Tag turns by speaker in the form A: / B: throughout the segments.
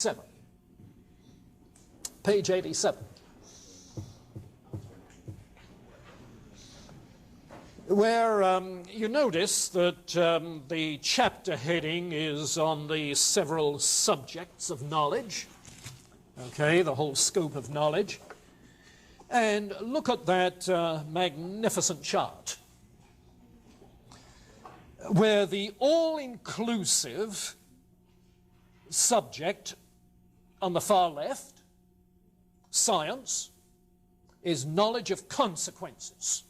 A: 7. Page 87. Where you notice that the chapter heading is on the several subjects of knowledge, okay, the whole scope of knowledge. And look at that magnificent chart, where the all-inclusive subject on the far left, science, is knowledge of consequences,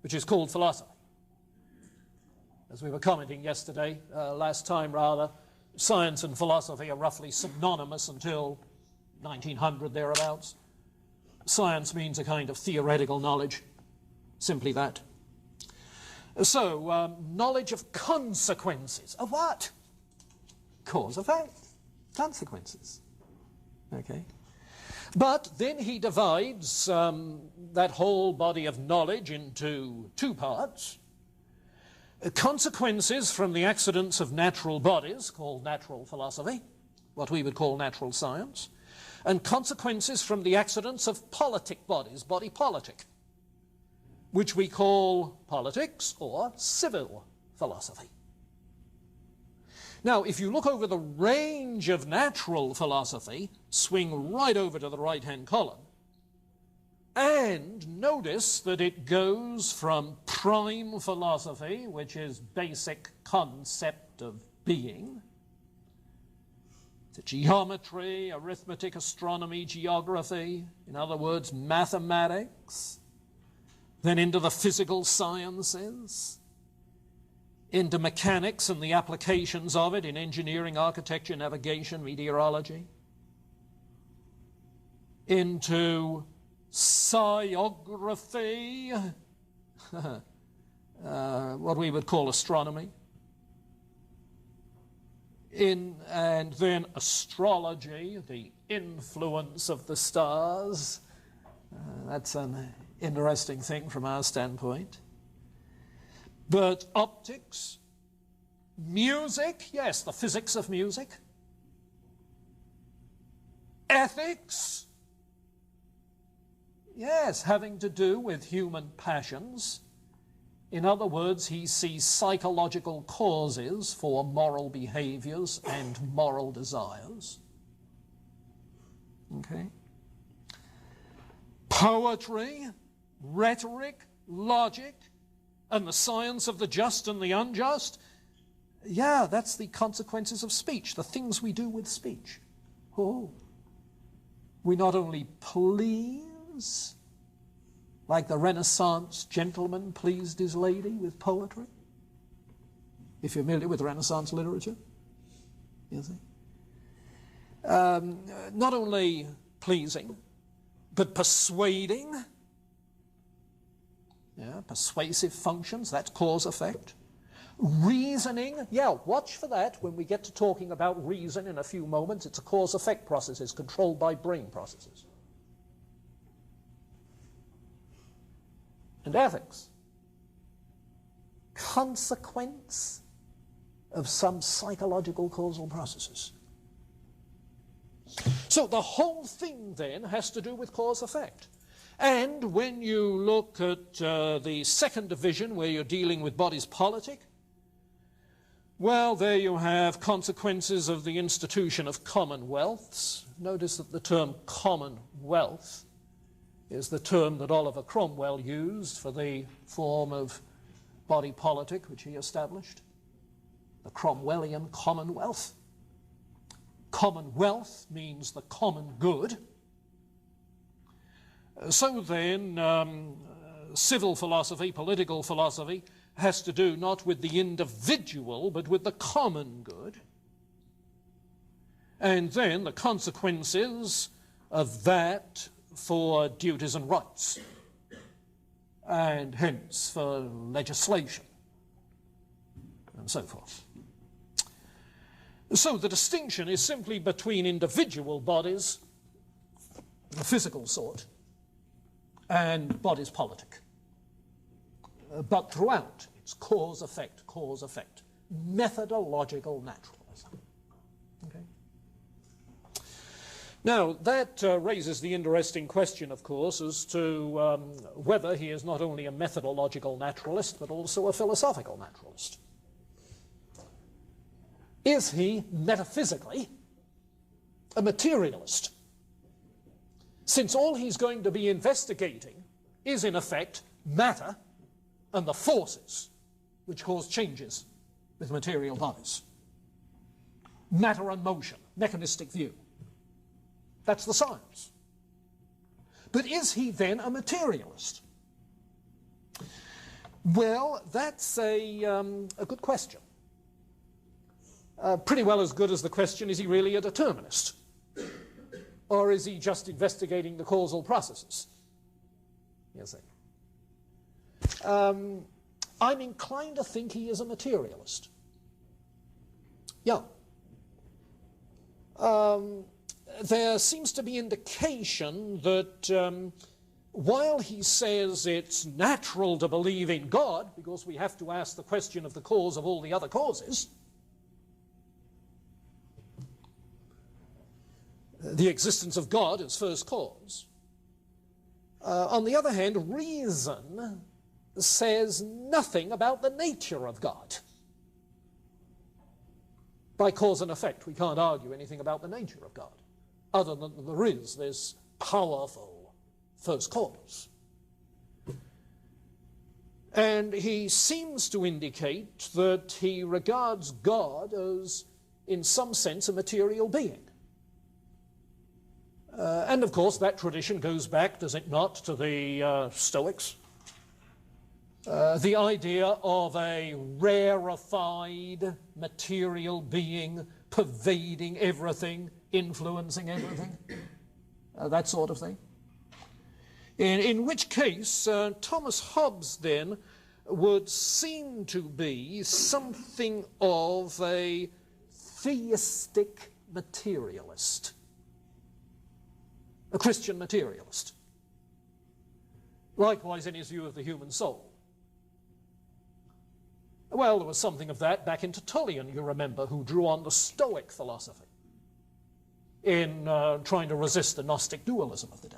A: which is called philosophy. As we were commenting yesterday, last time rather, science and philosophy are roughly synonymous until 1900 thereabouts. Science means a kind of theoretical knowledge, simply that. So, knowledge of consequences. Of what? Cause, effect, consequences. Okay. But then he divides that whole body of knowledge into two parts. Consequences from the accidents of natural bodies, called natural philosophy, what we would call natural science, and consequences from the accidents of politic bodies, body politic, which we call politics or civil philosophy. Now, if you look over the range of natural philosophy, swing right over to the right-hand column, and notice that it goes from prime philosophy, which is basic concept of being, to geometry, arithmetic, astronomy, geography, in other words, mathematics, then into the physical sciences, into mechanics and the applications of it in engineering, architecture, navigation, meteorology, into psiography, what we would call astronomy, and then astrology, the influence of the stars. That's an interesting thing from our standpoint. But optics, music, yes, the physics of music, ethics, yes, having to do with human passions. In other words, he sees psychological causes for moral behaviors and moral desires. Okay? Poetry, rhetoric, logic, and the science of the just and the unjust. Yeah, that's the consequences of speech, the things we do with speech. Oh, we not only please, like the Renaissance gentleman pleased his lady with poetry, if you're familiar with Renaissance literature, you see. Not only pleasing, but persuading. Yeah, persuasive functions, that's cause effect. Reasoning, yeah, watch for that when we get to talking about reason in a few moments. It's a cause effect processes controlled by brain processes. And ethics, consequence of some psychological causal processes. So the whole thing then has to do with cause effect. And when you look at the second division, where you're dealing with bodies politic, well, there you have consequences of the institution of commonwealths. Notice that the term commonwealth is the term that Oliver Cromwell used for the form of body politic which he established, the Cromwellian commonwealth. Commonwealth means the common good. So then, civil philosophy, political philosophy, has to do not with the individual, but with the common good. And then the consequences of that for duties and rights, and hence for legislation, and so forth. So the distinction is simply between individual bodies, the physical sort, and bodies politic. But throughout, it's cause, effect, methodological naturalism. Okay? Now, that raises the interesting question, of course, as to whether he is not only a methodological naturalist, but also a philosophical naturalist. Is he, metaphysically, a materialist? Since all he's going to be investigating is, in effect, matter and the forces which cause changes with material bodies. Matter and motion, mechanistic view. That's the science. But is he then a materialist? Well, that's a good question. Pretty well as good as the question, is he really a determinist? Or is he just investigating the causal processes? You see. I'm inclined to think he is a materialist. Yeah. There seems to be indication that while he says it's natural to believe in God, because we have to ask the question of the cause of all the other causes, the existence of God as first cause. On the other hand, reason says nothing about the nature of God. By cause and effect, we can't argue anything about the nature of God, other than there is this powerful first cause. And he seems to indicate that he regards God as, in some sense, a material being. And of course, that tradition goes back, does it not, to the Stoics? The idea of a rarefied material being pervading everything, influencing everything, that sort of thing. In which case, Thomas Hobbes then would seem to be something of a theistic materialist, a Christian materialist. Likewise in his view of the human soul. Well, there was something of that back in Tertullian, you remember, who drew on the Stoic philosophy in trying to resist the Gnostic dualism of the day.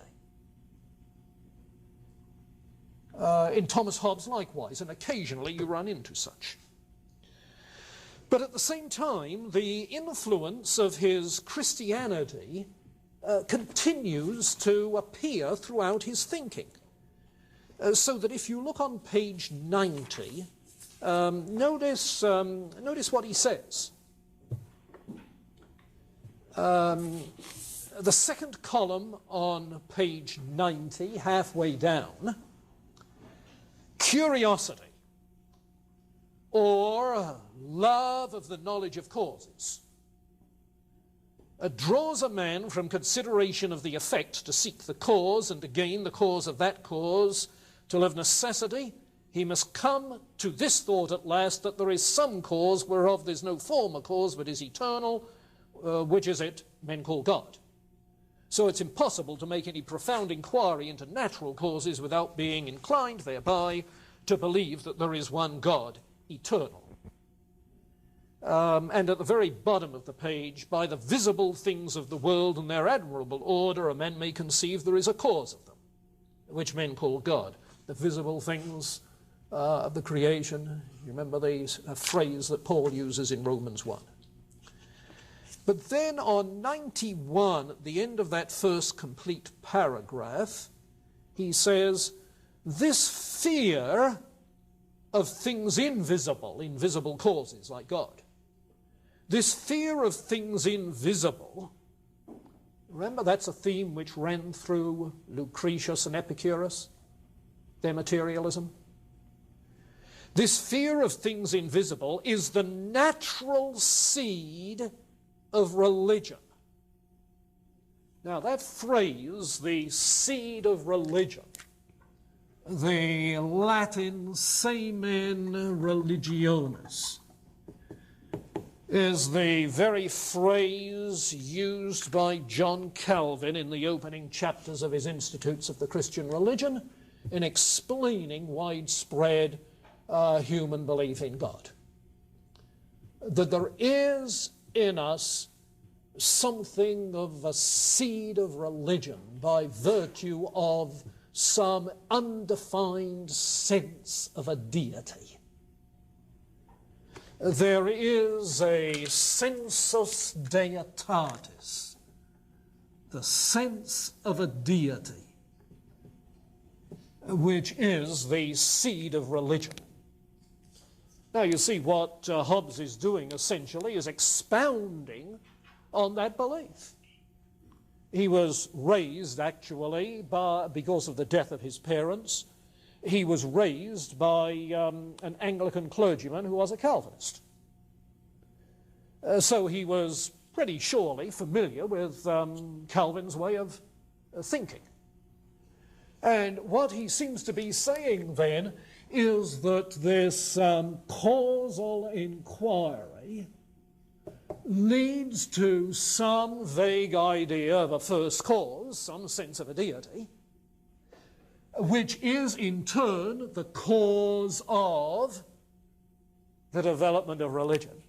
A: In Thomas Hobbes likewise, and occasionally you run into such. But at the same time, the influence of his Christianity continues to appear throughout his thinking. So that if you look on page 90, notice what he says. The second column on page 90, halfway down, curiosity, or love of the knowledge of causes, draws a man from consideration of the effect to seek the cause, and to gain the cause of that cause, till of necessity he must come to this thought at last, that there is some cause whereof there's no former cause but is eternal, which is it men call God. So it's impossible to make any profound inquiry into natural causes without being inclined thereby to believe that there is one God, eternal. And at the very bottom of the page, by the visible things of the world and their admirable order, a man may conceive there is a cause of them, which men call God. The visible things of the creation. You remember the phrase that Paul uses in Romans 1. But then on 91, at the end of that first complete paragraph, he says, this fear of things invisible, invisible causes like God, this fear of things invisible, remember that's a theme which ran through Lucretius and Epicurus, their materialism. This fear of things invisible is the natural seed of religion. Now that phrase, the seed of religion, the Latin semen religionis, is the very phrase used by John Calvin in the opening chapters of his Institutes of the Christian Religion in explaining widespread human belief in God. That there is in us something of a seed of religion by virtue of some undefined sense of a deity. There is a sensus deitatis, the sense of a deity, which is the seed of religion. Now you see what Hobbes is doing essentially is expounding on that belief. He was raised actually because of the death of his parents. He was raised by an Anglican clergyman who was a Calvinist. So he was pretty surely familiar with Calvin's way of thinking. And what he seems to be saying then is that this causal inquiry leads to some vague idea of a first cause, some sense of a deity, which is in turn the cause of the development of religion,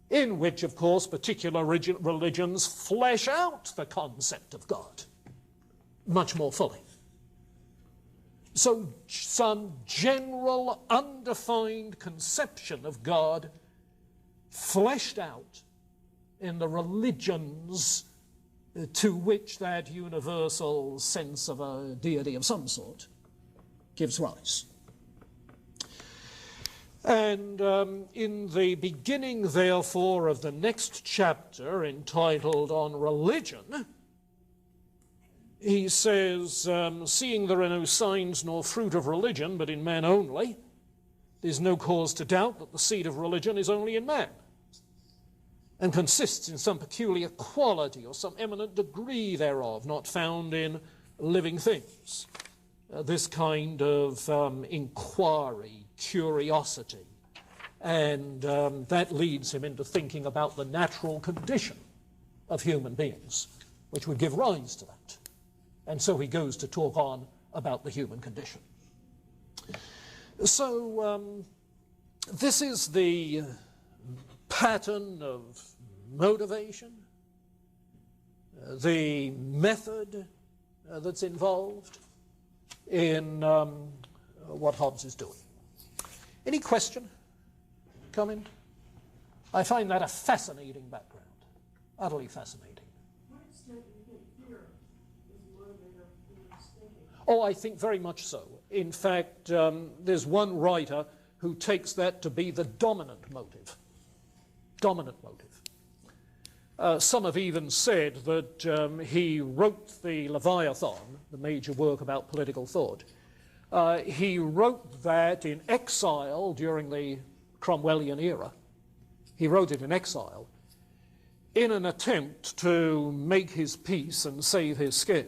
A: in which, of course, particular religions flesh out the concept of God much more fully. So some general undefined conception of God fleshed out in the religions to which that universal sense of a deity of some sort gives rise. And in the beginning, therefore, of the next chapter, entitled On Religion, he says, seeing there are no signs nor fruit of religion, but in man only, there's no cause to doubt that the seed of religion is only in man, and consists in some peculiar quality or some eminent degree thereof, not found in living things. This kind of inquiry, curiosity, and that leads him into thinking about the natural condition of human beings, which would give rise to that. And so he goes to talk on about the human condition. So this is the pattern of motivation, the method that's involved in what Hobbes is doing. Any question? Comment? I find that a fascinating background, utterly fascinating. Oh, I think very much so. In fact, there's one writer who takes that to be the dominant motive. Dominant motive. Some have even said that he wrote the Leviathan, the major work about political thought. He wrote that in exile during the Cromwellian era. He wrote it in exile in an attempt to make his peace and save his skin,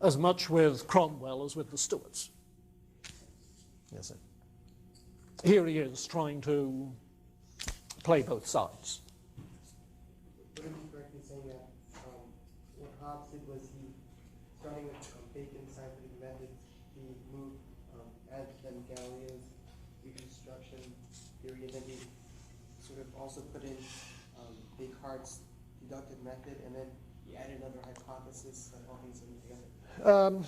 A: as much with Cromwell as with the Stuarts. Yes, sir. Here he is trying to play both sides.
B: Would it be correct in saying that what Hobbes did was he, starting with Bacon's scientific methods, he moved, added them Galileo's reconstruction theory, and then he sort of also put in Descartes' deductive method, and then he added another hypothesis that all things together?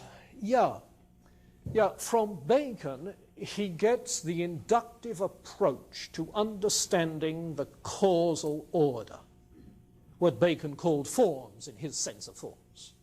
A: Yeah, from Bacon, he gets the inductive approach to understanding the causal order, what Bacon called forms in his sense of forms.